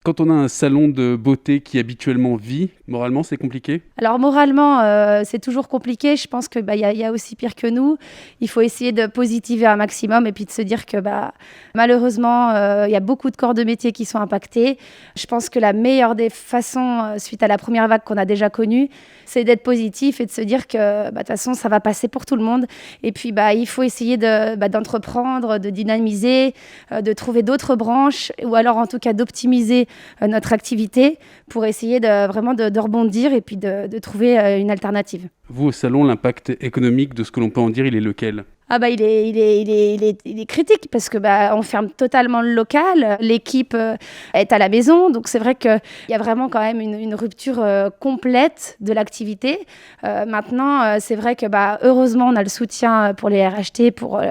Quand on a un salon de beauté qui habituellement vit, moralement, c'est compliqué? Alors moralement, c'est toujours compliqué. Je pense que, il y a aussi pire que nous. Il faut essayer de positiver un maximum et puis de se dire que, malheureusement, il y a beaucoup de corps de métier qui sont impactés. Je pense que la meilleure des façons, suite à la première vague qu'on a déjà connue, c'est d'être positif et de se dire que, de toute façon, ça va passer pour tout le monde. Et puis, il faut essayer d'entreprendre, de dynamiser, de trouver d'autres branches ou alors en tout cas d'optimiser notre activité pour essayer de rebondir et puis de trouver une alternative. Vous, au salon, l'impact économique de ce que l'on peut en dire, il est lequel? Il est critique parce que on ferme totalement le local, l'équipe est à la maison, donc c'est vrai qu'il y a vraiment quand même une rupture complète de l'activité. Maintenant, c'est vrai que heureusement on a le soutien pour les RHT, pour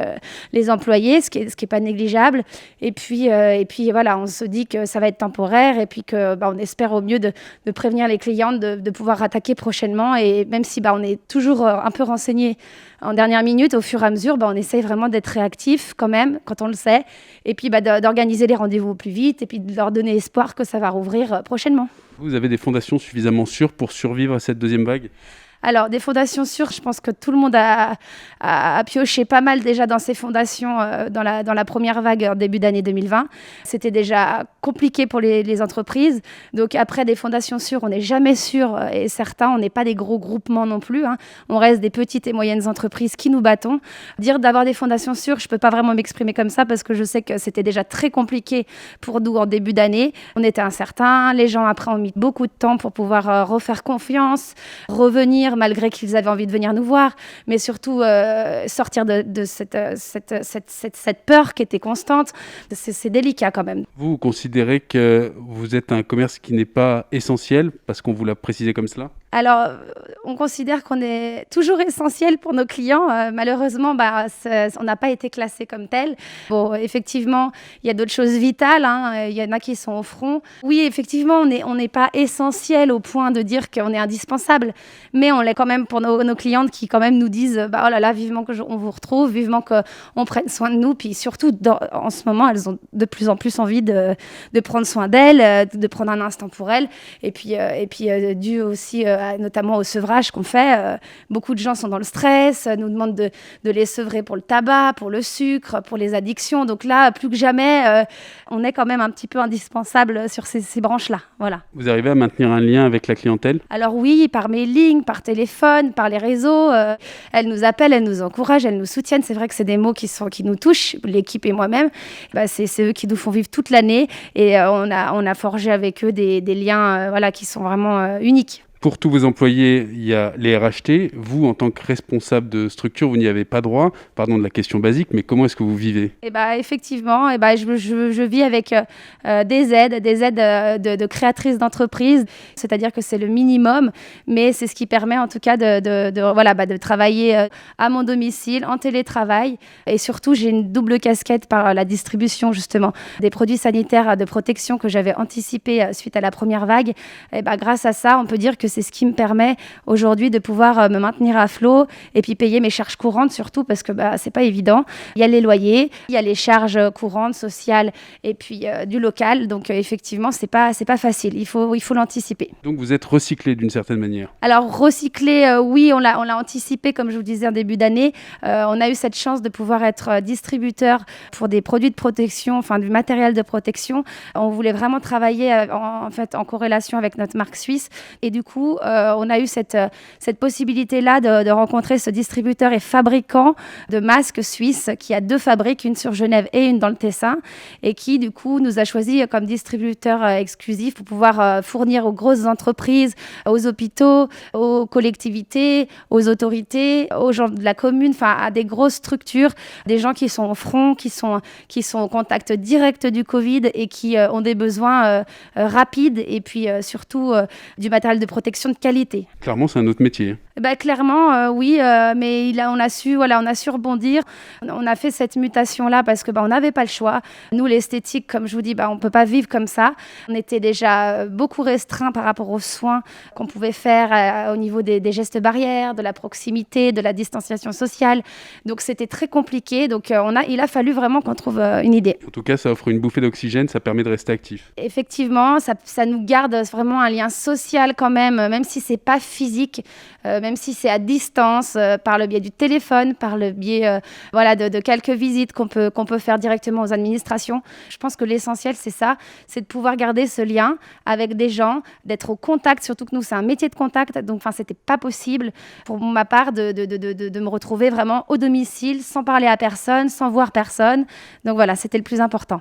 les employés, ce qui est pas négligeable. Et puis voilà, on se dit que ça va être temporaire et puis que on espère au mieux de prévenir les clientes de pouvoir attaquer prochainement. Et même si on est toujours un peu renseigné en dernière minute, au fur et à mesure, on essaye vraiment d'être réactif quand même, quand on le sait, et puis d'organiser les rendez-vous au plus vite, et puis de leur donner espoir que ça va rouvrir prochainement. Vous avez des fondations suffisamment sûres pour survivre à cette deuxième vague? Alors, des fondations sûres, je pense que tout le monde a pioché pas mal déjà dans ces fondations dans la première vague en début d'année 2020. C'était déjà compliqué pour les entreprises. Donc après, des fondations sûres, on n'est jamais sûr et certain. On n'est pas des gros groupements non plus, hein. On reste des petites et moyennes entreprises qui nous battons. Dire d'avoir des fondations sûres, je ne peux pas vraiment m'exprimer comme ça parce que je sais que c'était déjà très compliqué pour nous en début d'année. On était incertains. Les gens après ont mis beaucoup de temps pour pouvoir refaire confiance, revenir malgré qu'ils avaient envie de venir nous voir, mais surtout sortir de cette peur qui était constante. C'est délicat quand même. Vous considérez que vous êtes un commerce qui n'est pas essentiel, parce qu'on vous l'a précisé comme cela? Alors, on considère qu'on est toujours essentiel pour nos clients. Malheureusement, on n'a pas été classé comme tel. Bon, effectivement, il y a d'autres choses vitales, hein. Il y en a qui sont au front. Oui, effectivement, on n'est pas essentiel au point de dire qu'on est indispensable, mais on l'est quand même pour nos clientes qui quand même nous disent oh là là, vivement on vous retrouve, vivement qu'on prenne soin de nous. Puis surtout, en ce moment, elles ont de plus en plus envie de prendre soin d'elles, de prendre un instant pour elles. Et puis dû aussi notamment au sevrage qu'on fait. Beaucoup de gens sont dans le stress, nous demandent de les sevrer pour le tabac, pour le sucre, pour les addictions. Donc là, plus que jamais, on est quand même un petit peu indispensable sur ces branches-là. Voilà. Vous arrivez à maintenir un lien avec la clientèle? Alors oui, par mailing, par téléphone, par les réseaux. Elles nous appellent, elles nous encouragent, elles nous soutiennent. C'est vrai que c'est des mots qui nous touchent, l'équipe et moi-même. C'est eux qui nous font vivre toute l'année. Et on a forgé avec eux des liens qui sont vraiment uniques. Pour tous vos employés, il y a les RHT. Vous, en tant que responsable de structure, vous n'y avez pas droit. Pardon de la question basique, mais comment est-ce que vous vivez? Effectivement, je vis avec des aides de créatrices d'entreprises. C'est-à-dire que c'est le minimum, mais c'est ce qui permet en tout cas de travailler à mon domicile, en télétravail. Et surtout, j'ai une double casquette par la distribution justement des produits sanitaires de protection que j'avais anticipé suite à la première vague. Grâce à ça, on peut dire que c'est ce qui me permet aujourd'hui de pouvoir me maintenir à flot et puis payer mes charges courantes surtout parce que c'est pas évident. Il y a les loyers, il y a les charges courantes, sociales et puis du local. Donc effectivement, c'est pas facile. Il faut l'anticiper. Donc vous êtes recyclé d'une certaine manière? Alors recycler, oui, on l'a anticipé comme je vous le disais en début d'année. On a eu cette chance de pouvoir être distributeur pour des produits de protection, enfin du matériel de protection. On voulait vraiment travailler en corrélation avec notre marque suisse et du coup, on a eu cette possibilité-là de rencontrer ce distributeur et fabricant de masques suisses qui a 2 fabriques, une sur Genève et une dans le Tessin, et qui, du coup, nous a choisi comme distributeur exclusif pour pouvoir fournir aux grosses entreprises, aux hôpitaux, aux collectivités, aux autorités, aux gens de la commune, enfin à des grosses structures, des gens qui sont au front, qui sont au contact direct du Covid et qui ont des besoins rapides et puis surtout du matériel de protection de qualité. Clairement, c'est un autre métier. Bah, clairement, oui, mais on a su, voilà, on a su rebondir. On a fait cette mutation-là parce que, bah, on n'avait pas le choix. Nous, l'esthétique, comme je vous dis, bah, on peut pas vivre comme ça. On était déjà beaucoup restreints par rapport aux soins qu'on pouvait faire au niveau des gestes barrières, de la proximité, de la distanciation sociale. Donc, c'était très compliqué. Donc, il a fallu vraiment qu'on trouve une idée. En tout cas, ça offre une bouffée d'oxygène, ça permet de rester actif. Effectivement, ça nous garde vraiment un lien social quand même si c'est pas physique, même si c'est à distance, par le biais du téléphone, par le biais voilà, de quelques visites qu'on peut faire directement aux administrations. Je pense que l'essentiel, c'est ça, c'est de pouvoir garder ce lien avec des gens, d'être au contact, surtout que nous, c'est un métier de contact, donc c'était pas possible pour ma part de me retrouver vraiment au domicile, sans parler à personne, sans voir personne. Donc voilà, c'était le plus important.